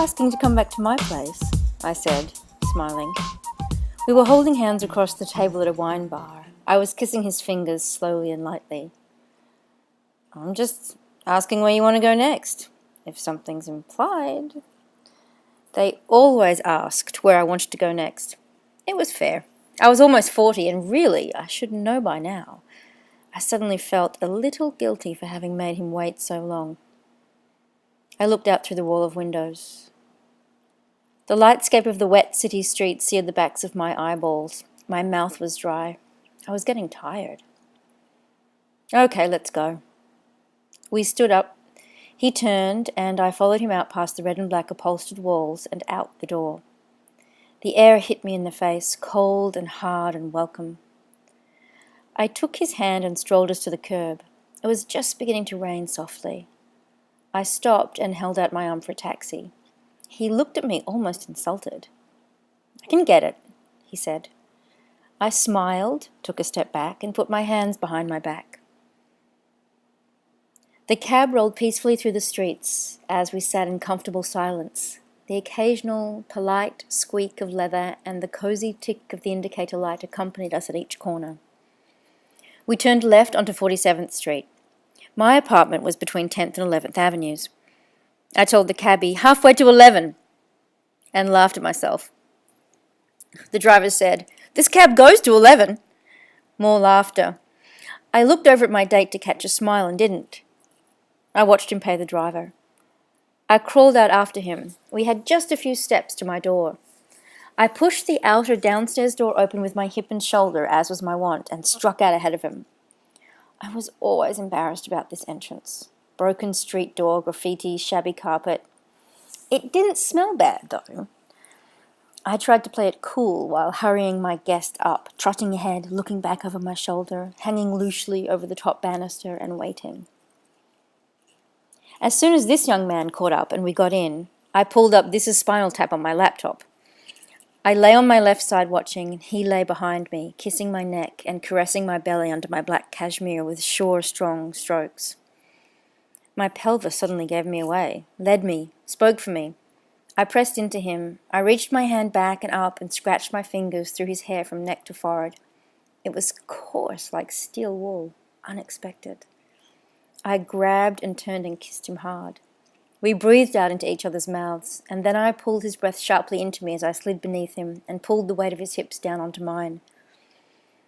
asking to come back to my place?" I said, smiling. We were holding hands across the table at a wine bar. I was kissing his fingers slowly and lightly. "I'm just asking where you want to go next, if something's implied." They always asked where I wanted to go next. It was fair. I was almost 40, and really, I should know by now. I suddenly felt a little guilty for having made him wait so long. I looked out through the wall of windows. The lightscape of the wet city streets seared the backs of my eyeballs. My mouth was dry. I was getting tired. "Okay, let's go." We stood up. He turned, and I followed him out past the red and black upholstered walls and out the door. The air hit me in the face, cold and hard and welcome. I took his hand and strolled us to the curb. It was just beginning to rain softly. I stopped and held out my arm for a taxi. He looked at me almost insulted. "I can get it," he said. I smiled, took a step back, and put my hands behind my back. The cab rolled peacefully through the streets as we sat in comfortable silence. The occasional polite squeak of leather and the cozy tick of the indicator light accompanied us at each corner. We turned left onto 47th Street. My apartment was between 10th and 11th Avenues. I told the cabbie, "Halfway to 11, and laughed at myself. The driver said, "This cab goes to 11. More laughter. I looked over at my date to catch a smile and didn't. I watched him pay the driver. I crawled out after him. We had just a few steps to my door. I pushed the outer downstairs door open with my hip and shoulder, as was my wont, and struck out ahead of him. I was always embarrassed about this entrance. Broken street door, graffiti, shabby carpet. It didn't smell bad, though. I tried to play it cool while hurrying my guest up, trotting ahead, looking back over my shoulder, hanging loosely over the top banister and waiting. As soon as this young man caught up and we got in, I pulled up This Is Spinal Tap on my laptop. I lay on my left side watching, and he lay behind me, kissing my neck and caressing my belly under my black cashmere with sure, strong strokes. My pelvis suddenly gave me away, led me, spoke for me. I pressed into him. I reached my hand back and up and scratched my fingers through his hair from neck to forehead. It was coarse like steel wool, unexpected. I grabbed and turned and kissed him hard. We breathed out into each other's mouths, and then I pulled his breath sharply into me as I slid beneath him and pulled the weight of his hips down onto mine.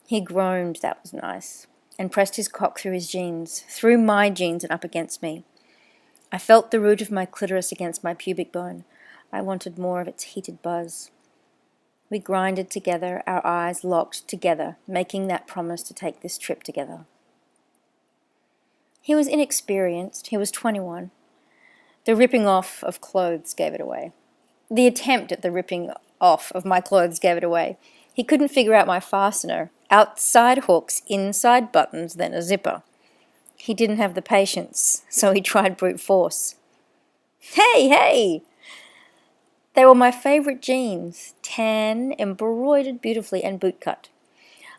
He groaned, that was nice, and pressed his cock through his jeans, through my jeans and up against me. I felt the root of my clitoris against my pubic bone. I wanted more of its heated buzz. We grinded together, our eyes locked together, making that promise to take this trip together. He was inexperienced. He was 21. The ripping off of clothes gave it away. The attempt at the ripping off of my clothes gave it away. He couldn't figure out my fastener. Outside hooks, inside buttons, then a zipper. He didn't have the patience, so he tried brute force. Hey! They were my favorite jeans, tan, embroidered beautifully, and bootcut.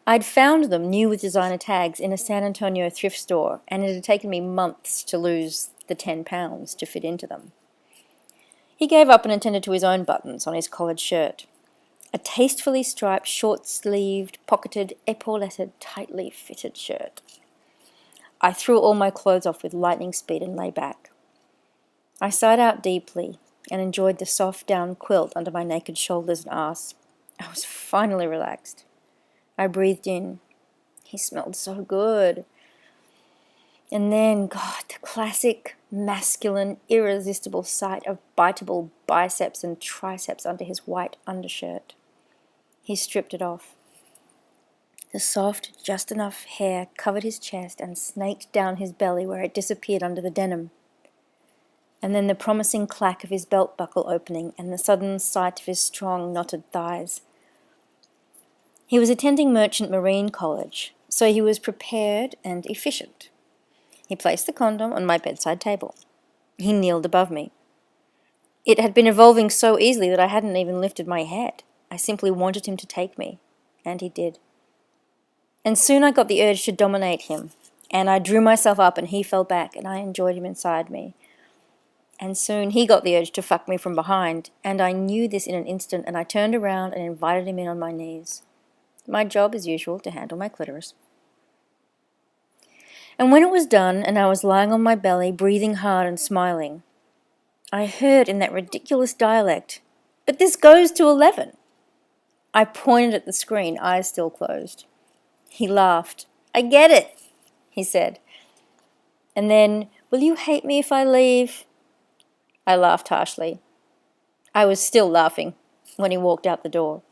I'd found them, new with designer tags, in a San Antonio thrift store, and it had taken me months to lose the 10 pounds to fit into them. He gave up and attended to his own buttons on his collared shirt. A tastefully striped, short-sleeved, pocketed, epauletted, tightly fitted shirt. I threw all my clothes off with lightning speed and lay back. I sighed out deeply and enjoyed the soft down quilt under my naked shoulders and arse. I was finally relaxed. I breathed in. He smelled so good. And then, God, the classic, masculine, irresistible sight of biteable biceps and triceps under his white undershirt. He stripped it off. The soft, just enough hair covered his chest and snaked down his belly where it disappeared under the denim. And then the promising clack of his belt buckle opening and the sudden sight of his strong, knotted thighs. He was attending Merchant Marine College, so he was prepared and efficient. He placed the condom on my bedside table. He kneeled above me. It had been evolving so easily that I hadn't even lifted my head. I simply wanted him to take me, and he did. And soon I got the urge to dominate him, and I drew myself up and he fell back, and I enjoyed him inside me. And soon he got the urge to fuck me from behind, and I knew this in an instant, and I turned around and invited him in on my knees. My job, as usual, to handle my clitoris. And when it was done, and I was lying on my belly, breathing hard and smiling, I heard in that ridiculous dialect, "But this goes to 11." I pointed at the screen, eyes still closed. He laughed. "I get it," he said. And then, "Will you hate me if I leave?" I laughed harshly. I was still laughing when he walked out the door.